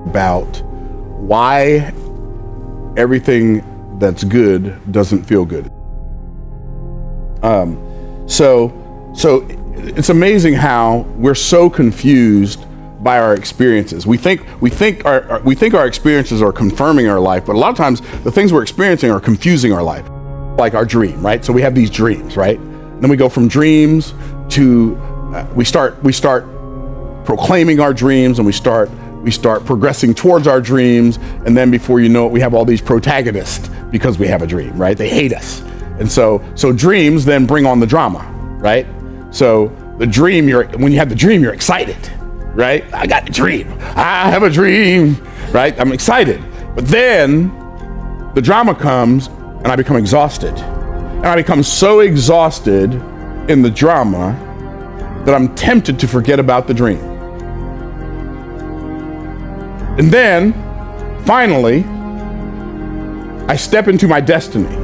about why everything that's good doesn't feel good. So it's amazing how we're so confused by our experiences. We think our experiences are confirming our life, but a lot of times the things we're experiencing are confusing our life. Like our dream, right? So we have these dreams, right? Then we go from dreams to we start proclaiming our dreams, and we start progressing towards our dreams, and then before you know it, we have all these protagonists because we have a dream, right? They hate us. And so dreams then bring on the drama, right? So the dream, when you have the dream, you're excited, right? I got a dream. I have a dream, right? I'm excited. But then the drama comes and I become exhausted. And I become so exhausted in the drama that I'm tempted to forget about the dream. And then finally, I step into my destiny.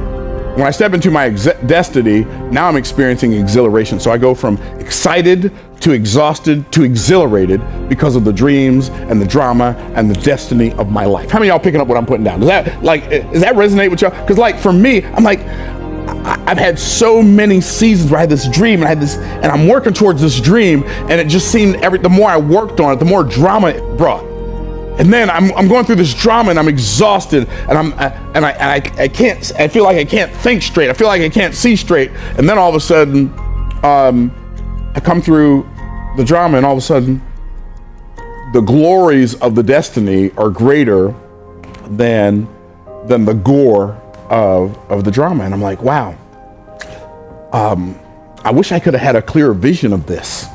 When I step into my destiny, now I'm experiencing exhilaration. So I go from excited to exhausted to exhilarated because of the dreams and the drama and the destiny of my life. How many of y'all picking up what I'm putting down? Does that resonate with y'all? Because like for me, I'm like, I've had so many seasons where I had this dream and I'm working towards this dream, and it just seemed the more I worked on it, the more drama it brought. And then I'm going through this drama and I'm exhausted, and I feel like I can't think straight. I feel like I can't see straight. And then all of a sudden, I come through the drama, and all of a sudden, the glories of the destiny are greater than the gore of the drama. And I'm like, wow, I wish I could have had a clearer vision of this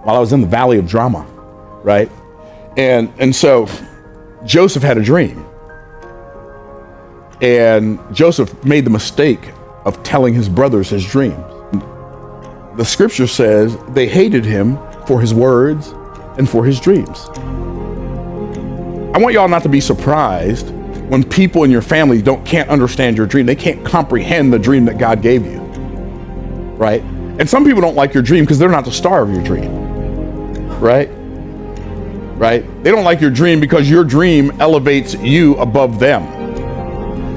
while I was in the valley of drama, right? And so Joseph had a dream, and Joseph made the mistake of telling his brothers his dreams. The scripture says they hated him for his words and for his dreams. I want y'all not to be surprised when people in your family can't understand your dream. They can't comprehend the dream that God gave you, right? And some people don't like your dream because they're not the star of your dream, right? Right? They don't like your dream because your dream elevates you above them.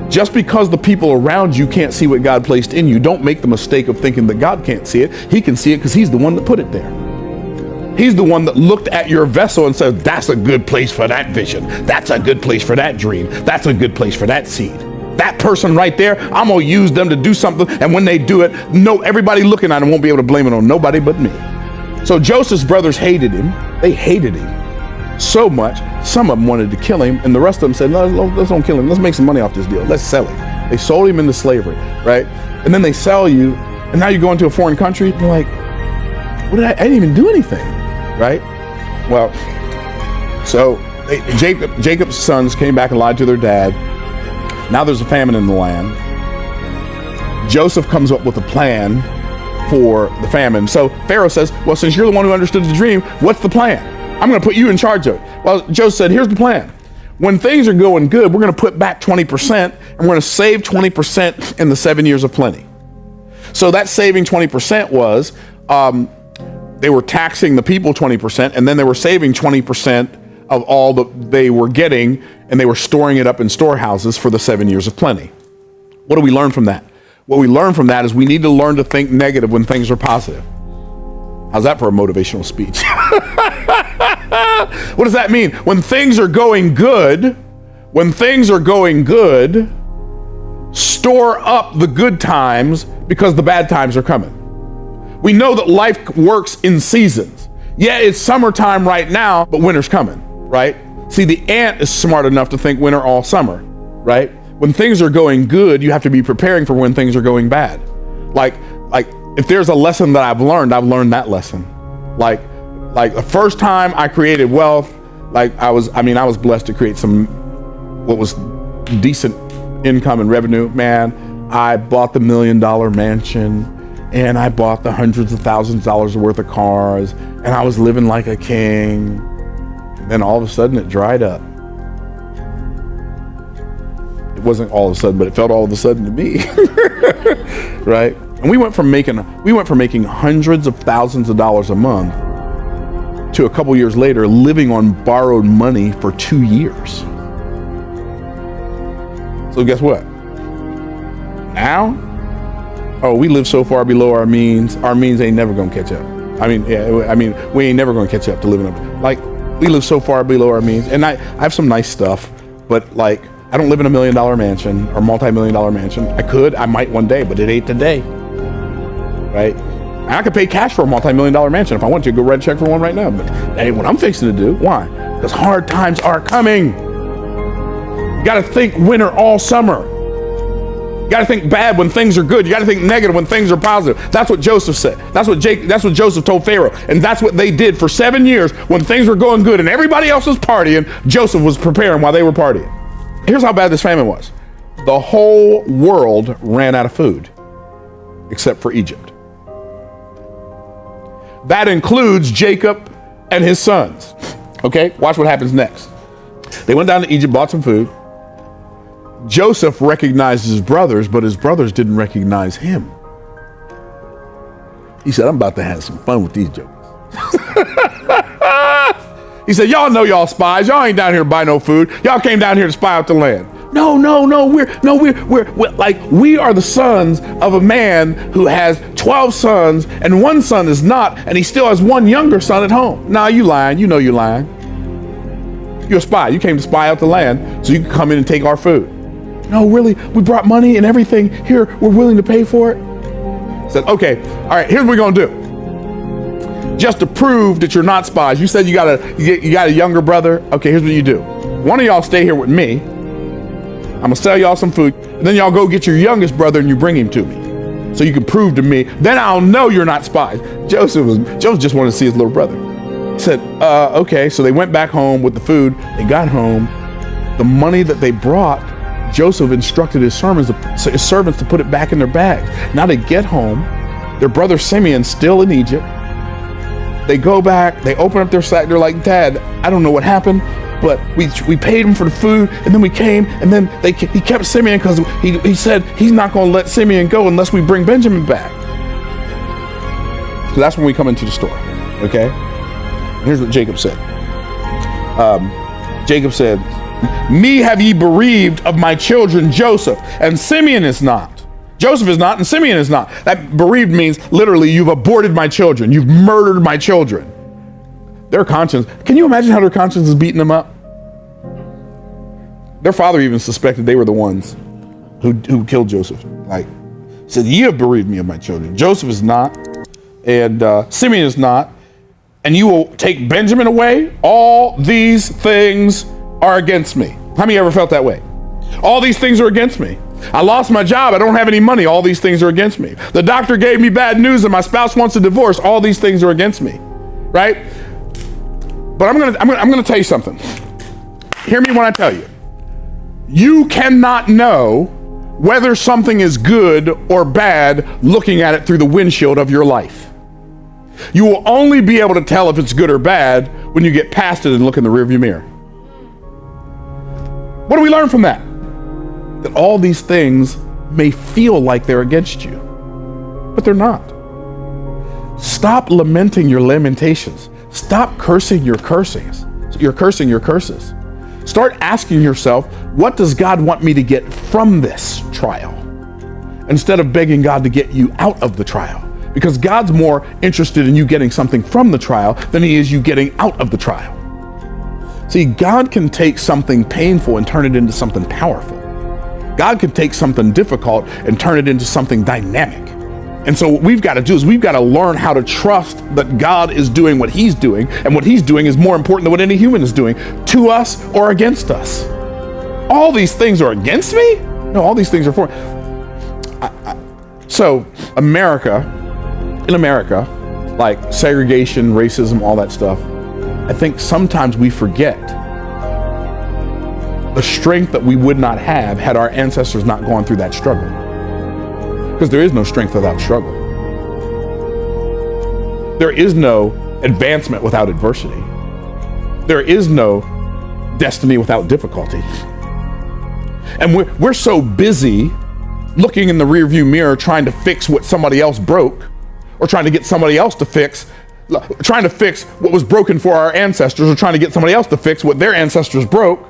Just because the people around you can't see what God placed in you, don't make the mistake of thinking that God can't see it. He can see it because he's the one that put it there. He's the one that looked at your vessel and said, that's a good place for that vision. That's a good place for that dream. That's a good place for that seed. That person right there, I'm gonna use them to do something. And when they do it, everybody looking at him won't be able to blame it on nobody but me. So Joseph's brothers hated him. They hated him so much, some of them wanted to kill him, and the rest of them said, no, let's don't kill him. Let's make some money off this deal. Let's sell him. They sold him into slavery, right? And then they sell you, and now you go into a foreign country, you're like, I didn't even do anything, right? Well, so Jacob's sons came back and lied to their dad. Now there's a famine in the land. Joseph comes up with a plan for the famine. So Pharaoh says, well, since you're the one who understood the dream, what's the plan? I'm going to put you in charge of it. Well, Joseph said, here's the plan. When things are going good, we're going to put back 20%, and we're going to save 20% in the 7 years of plenty. So that saving 20% was, they were taxing the people 20%, and then they were saving 20% of all that they were getting, and they were storing it up in storehouses for the 7 years of plenty. What do we learn from that? What we learn from that is we need to learn to think negative when things are positive. How's that for a motivational speech? What does that mean? When things are going good, store up the good times because the bad times are coming. We know that life works in seasons. Yeah, it's summertime right now, but winter's coming, right? See, the ant is smart enough to think winter all summer, right? When things are going good, you have to be preparing for when things are going bad. Like if there's a lesson that I've learned that lesson. Like the first time I created wealth, I was blessed to create what was decent income and revenue. Man, I bought the $1 million mansion, and I bought the hundreds of thousands of dollars worth of cars, and I was living like a king. And then all of a sudden it dried up. It wasn't all of a sudden, but it felt all of a sudden to me. Right? And we went from making hundreds of thousands of dollars a month to a couple years later living on borrowed money for 2 years. So guess what? Now, we live so far below our means ain't never gonna catch up. We ain't never gonna catch up to living up. Like, we live so far below our means, and I have some nice stuff, but like, I don't live in $1 million mansion or multi-million-dollar mansion. I might one day, but it ain't today, right? And I could pay cash for a multi-million-dollar mansion if I want to. Go write a check for one right now, but that ain't what I'm fixing to do. Why? Because hard times are coming. You gotta think winter all summer. You gotta think bad when things are good. You gotta think negative when things are positive. That's what Joseph said. That's what Joseph told Pharaoh. And that's what they did for 7 years when things were going good and everybody else was partying. Joseph was preparing while they were partying. Here's how bad this famine was. The whole world ran out of food, except for Egypt. That includes Jacob and his sons. Okay, watch what happens next. They went down to Egypt, bought some food. Joseph recognized his brothers, but his brothers didn't recognize him. He said, I'm about to have some fun with these jokers. He said, y'all know y'all spies. Y'all ain't down here to buy no food. Y'all came down here to spy out the land. No. We are the sons of a man who has 12 sons and one son is not, and he still has one younger son at home. Nah, you lying. You know you lying. You're a spy. You came to spy out the land so you can come in and take our food. No, really, we brought money and everything. Here, we're willing to pay for it. Said, okay, all right, here's what we're gonna do. Just to prove that you're not spies, you said you got a younger brother. Okay, here's what you do. One of y'all stay here with me. I'm gonna sell y'all some food, and then y'all go get your youngest brother and you bring him to me, so you can prove to me. Then I'll know you're not spies. Joseph just wanted to see his little brother. He said, okay. So they went back home with the food. They got home. The money that they brought, Joseph instructed his servants to put it back in their bags. Now they get home. Their brother Simeon's still in Egypt. They go back, they open up their sack, they're like, Dad, I don't know what happened, but we paid him for the food, and then we came, and then he kept Simeon because he said he's not going to let Simeon go unless we bring Benjamin back. So that's when we come into the story, okay? Here's what Jacob said. Jacob said, me have ye bereaved of my children Joseph, and Simeon is not. Joseph is not, and Simeon is not. That bereaved means literally you've aborted my children. You've murdered my children. Their conscience, can you imagine how their conscience is beating them up? Their father even suspected they were the ones who killed Joseph. Like, said, you have bereaved me of my children. Joseph is not, and Simeon is not, and you will take Benjamin away. All these things are against me. How many ever felt that way? All these things are against me. I lost my job. I don't have any money. All these things are against me. The doctor gave me bad news and my spouse wants a divorce. All these things are against me, right? But I'm gonna tell you something. Hear me when I tell you. You cannot know whether something is good or bad looking at it through the windshield of your life. You will only be able to tell if it's good or bad when you get past it and look in the rearview mirror. What do we learn from that? That all these things may feel like they're against you, but they're not. Stop lamenting your lamentations. Stop cursing your cursings. You're cursing your curses. Start asking yourself, what does God want me to get from this trial? Instead of begging God to get you out of the trial. Because God's more interested in you getting something from the trial than he is you getting out of the trial. See, God can take something painful and turn it into something powerful. God can take something difficult and turn it into something dynamic. And so what we've got to do is we've got to learn how to trust that God is doing what he's doing, and what he's doing is more important than what any human is doing, to us or against us. All these things are against me? No, all these things are for So in America, like segregation, racism, all that stuff, I think sometimes we forget the strength that we would not have had our ancestors not gone through that struggle. Because there is no strength without struggle. There is no advancement without adversity. There is no destiny without difficulty. And we're so busy looking in the rearview mirror trying to fix what somebody else broke, or trying to get somebody else to fix, trying to fix what was broken for our ancestors, or trying to get somebody else to fix what their ancestors broke,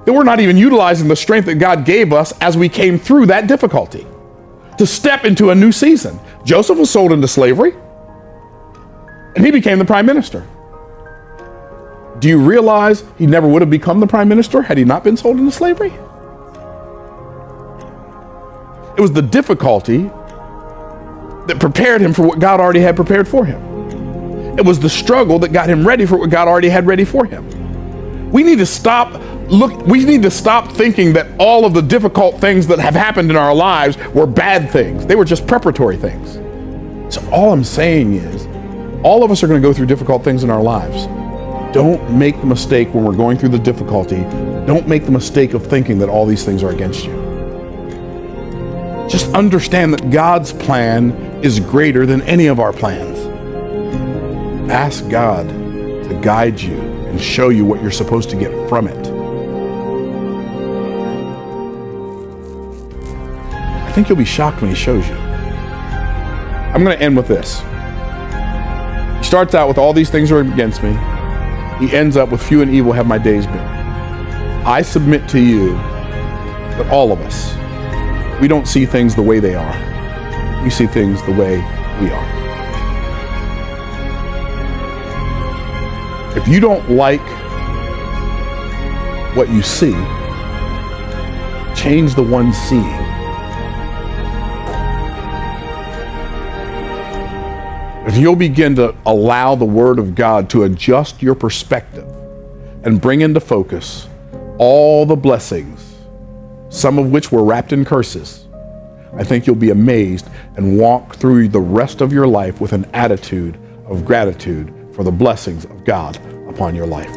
then we're not even utilizing the strength that God gave us as we came through that difficulty to step into a new season. Joseph was sold into slavery, and he became the prime minister. Do you realize he never would have become the prime minister had he not been sold into slavery? It was the difficulty that prepared him for what God already had prepared for him. It was the struggle that got him ready for what God already had ready for him. We need to stop thinking that all of the difficult things that have happened in our lives were bad things. They were just preparatory things. So all I'm saying is, all of us are going to go through difficult things in our lives. Don't make the mistake when we're going through the difficulty. Don't make the mistake of thinking that all these things are against you. Just understand that God's plan is greater than any of our plans. Ask God to guide you and show you what you're supposed to get from it. I think you'll be shocked when he shows you. I'm going to end with this. He starts out with all these things are against me. He ends up with few and evil have my days been. I submit to you that all of us, we don't see things the way they are. We see things the way we are. If you don't like what you see, change the one seeing. If you'll begin to allow the Word of God to adjust your perspective and bring into focus all the blessings, some of which were wrapped in curses, I think you'll be amazed and walk through the rest of your life with an attitude of gratitude for the blessings of God upon your life.